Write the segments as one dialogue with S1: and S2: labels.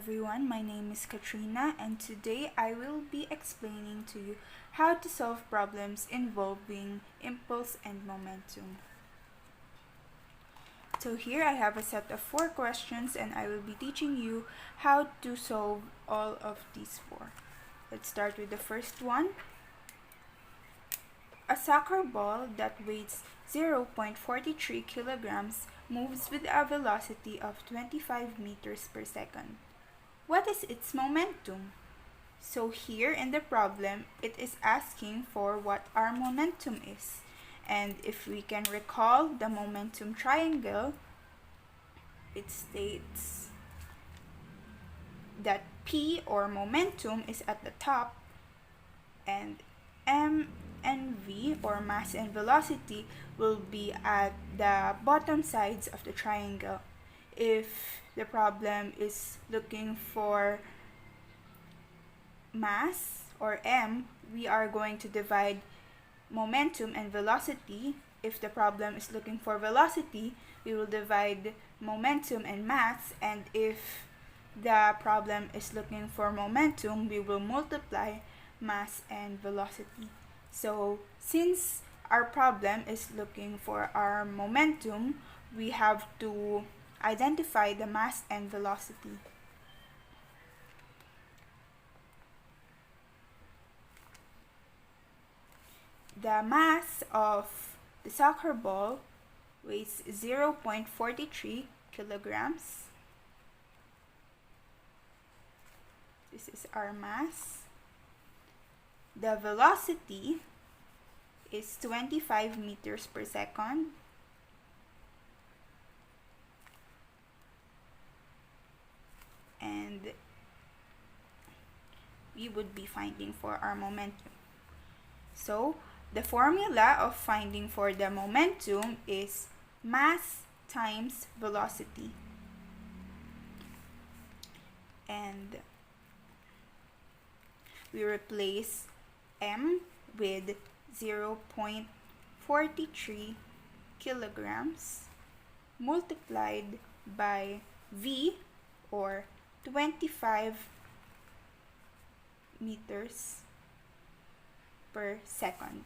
S1: everyone, my name is Katrina and today I will be explaining to you how to solve problems involving impulse and momentum. So here I have a set of 4 questions and I will be teaching you how to solve all of these 4. Let's start with the first one. A soccer ball that weighs 0.43 kilograms moves with a velocity of 25 meters per second. What is its momentum? So here in the problem, it is asking for what our momentum is. And if we can recall the momentum triangle, it states that P or momentum is at the top and M and V or mass and velocity will be at the bottom sides of the triangle. If the problem is looking for mass or M, we are going to divide momentum and velocity. If the problem is looking for velocity, we will divide momentum and mass, and if the problem is looking for momentum, we will multiply mass and velocity. So since our problem is looking for our momentum, we have to identify the mass and velocity. The mass of the soccer ball weighs 0.43 kilograms. This is our mass. The velocity is 25 meters per second. And we would be finding for our momentum. So the formula of finding for the momentum is mass times velocity. And we replace M with 0.43 kilograms multiplied by V or 25 meters per second.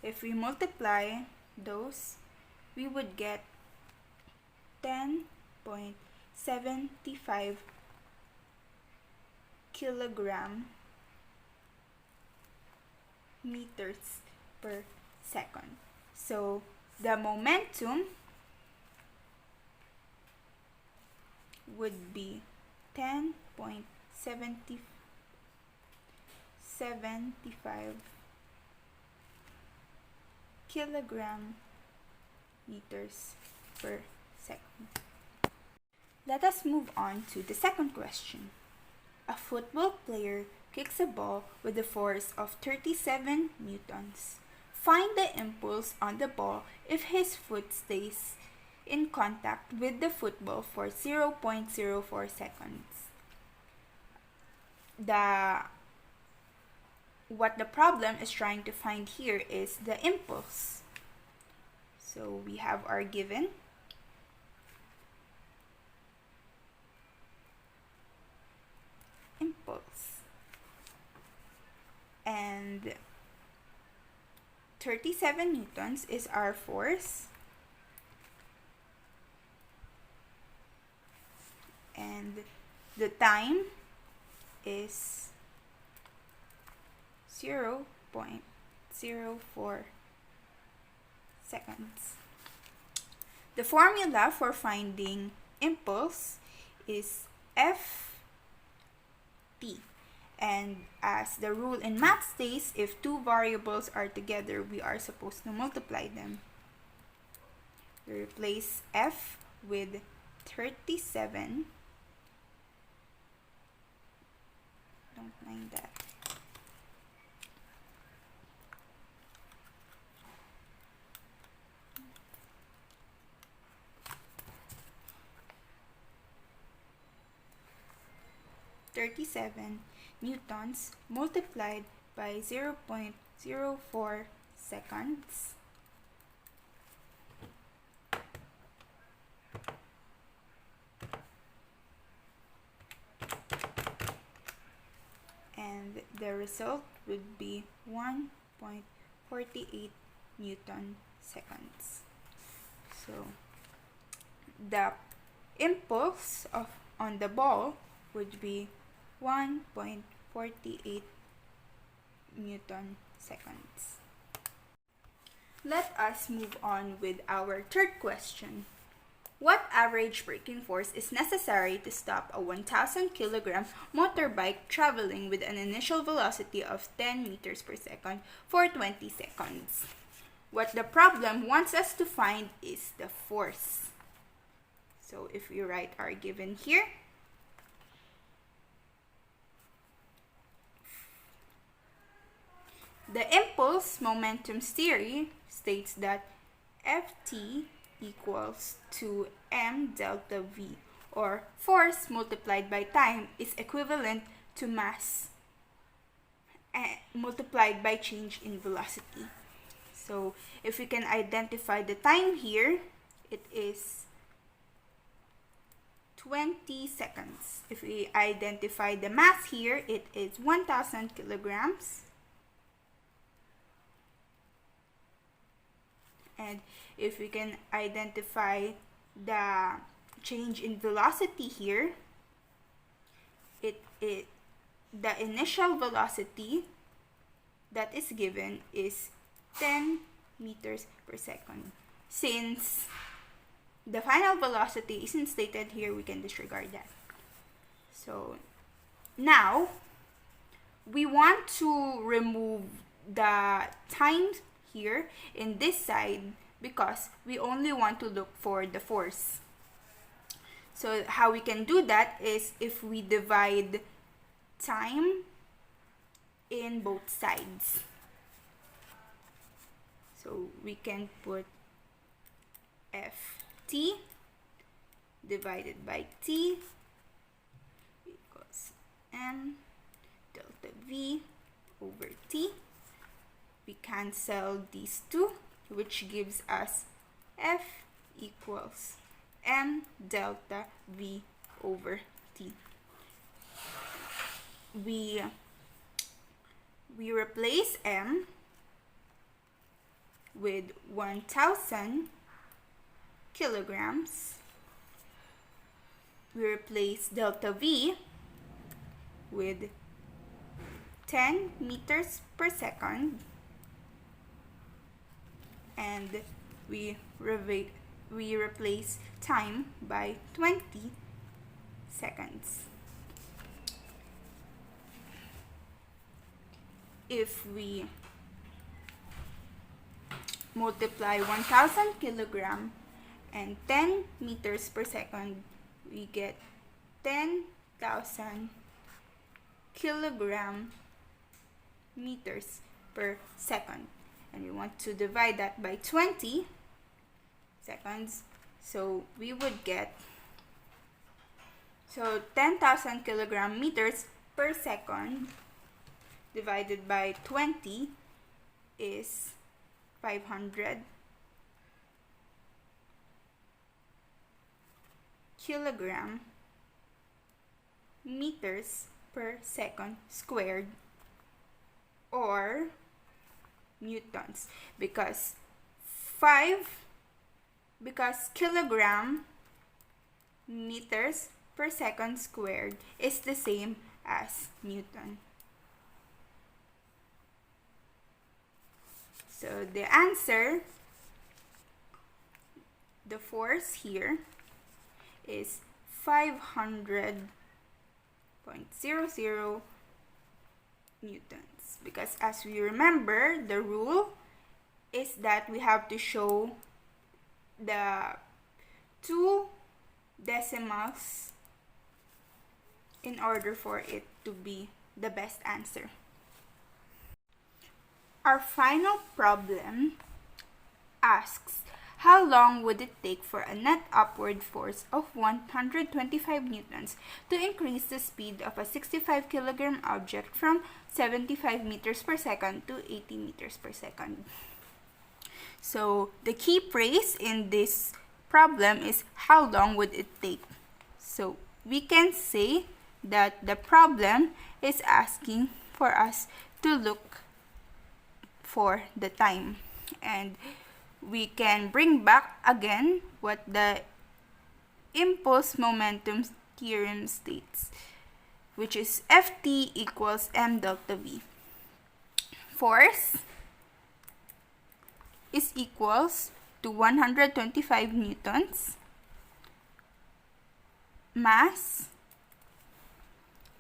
S1: If we multiply those, we would get 10.75 kilogram meters per second. So the momentum would be 10.75 kilogram meters per second. Let us move on to the second question. A football player kicks a ball with a force of 37 newtons. Find the impulse on the ball if his foot stays in contact with the football for 0.04 seconds. What the problem is trying to find here is the impulse. So we have our given. Impulse. And 37 newtons is our force. And the time is 0.04 seconds. The formula for finding impulse is Ft. And as the rule in math states, if two variables are together, we are supposed to multiply them. We replace F with 37. Don't mind that. Newtons multiplied by 0.04 seconds the result would be 1.48 Newton seconds. So the impulse on the ball would be 1.48 Newton seconds. Let us move on with our third question. What average braking force is necessary to stop a 1,000 kilogram motorbike traveling with an initial velocity of 10 meters per second for 20 seconds? What the problem wants us to find is the force. So if we write our given here, the impulse momentum theory states that Ft equals to m delta v, or force multiplied by time is equivalent to mass multiplied by change in velocity. So if we can identify the time here, it is 20 seconds. If we identify the mass here, it is 1,000 kilograms. And if we can identify the change in velocity here, the initial velocity that is given is 10 meters per second. Since the final velocity isn't stated here, we can disregard that. So now we want to remove the times here in this side because we only want to look for the force. So how we can do that is if we divide time in both sides. So we can put Ft divided by t equals m delta v over t. We cancel these two, which gives us F equals m delta v over t. We replace m with 1,000 kilograms. We replace delta v with 10 meters per second, and we replace time by 20 seconds. If we multiply 1,000 kilogram and 10 meters per second, we get 10,000 kilogram meters per second. And we want to divide that by 20 seconds. So we would get, 10,000 kilogram meters per second divided by 20 is 500 kilogram meters per second squared, or newtons, because kilogram meters per second squared is the same as newton. So the answer, the force here is 500.00 newtons, because as we remember, the rule is that we have to show the 2 decimals in order for it to be the best answer. Our final problem asks, how long would it take for a net upward force of 125 newtons to increase the speed of a 65 kilogram object from 75 meters per second to 80 meters per second? So the key phrase in this problem is how long would it take? So we can say that the problem is asking for us to look for the time. And we can bring back again what the impulse momentum theorem states, which is Ft equals m delta v. Force is equals to 125 newtons. Mass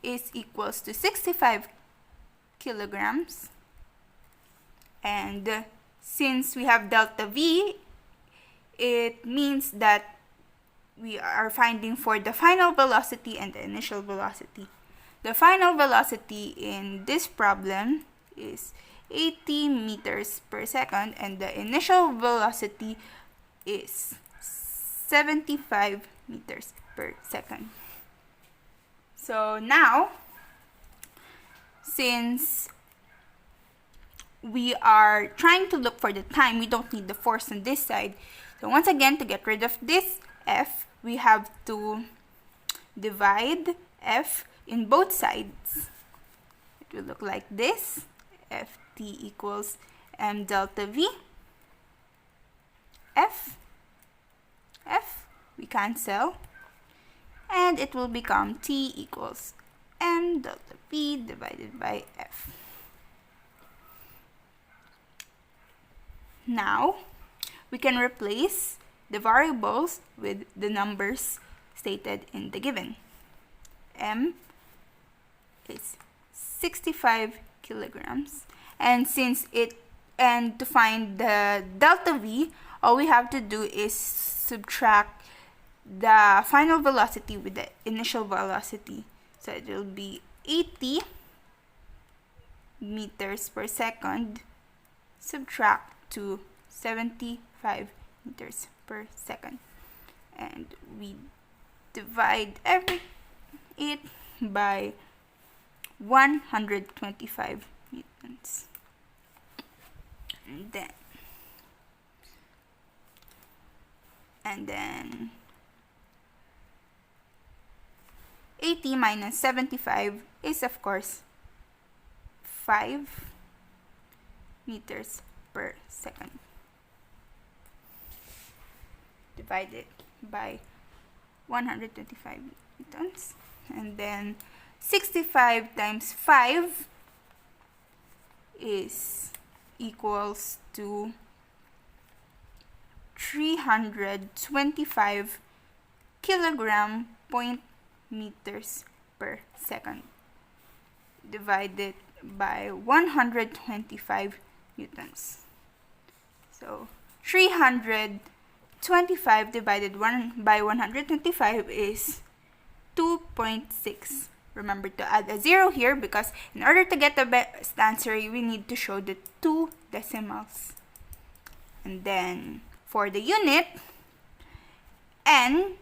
S1: is equals to 65 kilograms. And since we have delta v, it means that we are finding for the final velocity and the initial velocity. The final velocity in this problem is 80 meters per second, and the initial velocity is 75 meters per second. So now, since we are trying to look for the time, we don't need the force on this side. So once again, to get rid of this F, we have to divide F in both sides. It will look like this. Ft equals m delta v. F, we cancel. And it will become T equals m delta v divided by F. Now, we can replace the variables with the numbers stated in the given. M is 65 kilograms. And to find the delta V, all we have to do is subtract the final velocity with the initial velocity. So it will be 80 meters per second subtract to 75 meters per second. And we divide it by 125 newtons. And then 80 minus 75 is, of course, 5 meters per second. Divided by 125 newtons. And then 65 times 5 is equals to 325 kilogram point meters per second, divided by 125 newtons. So 325 divided by 125 is 2.6. Remember to add a 0 here, because in order to get the best answer, we need to show the 2 decimals. And then for the unit, N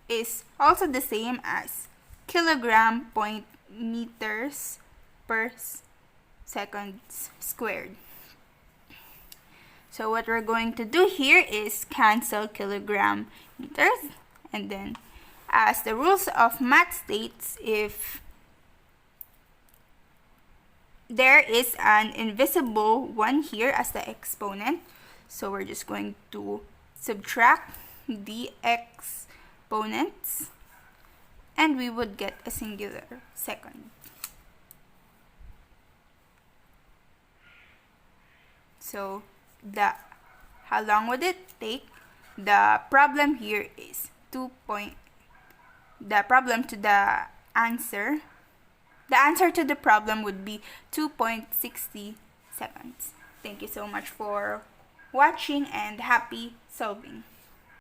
S1: is also the same as kilogram point meters per second squared. So what we're going to do here is cancel kilogram meters, and then as the rules of math states, if there is an invisible one here as the exponent, so we're just going to subtract the exponents and we would get a singular second. So how long would it take? The problem here is the answer to the problem would be 2.60 seconds. Thank you so much for watching and happy solving.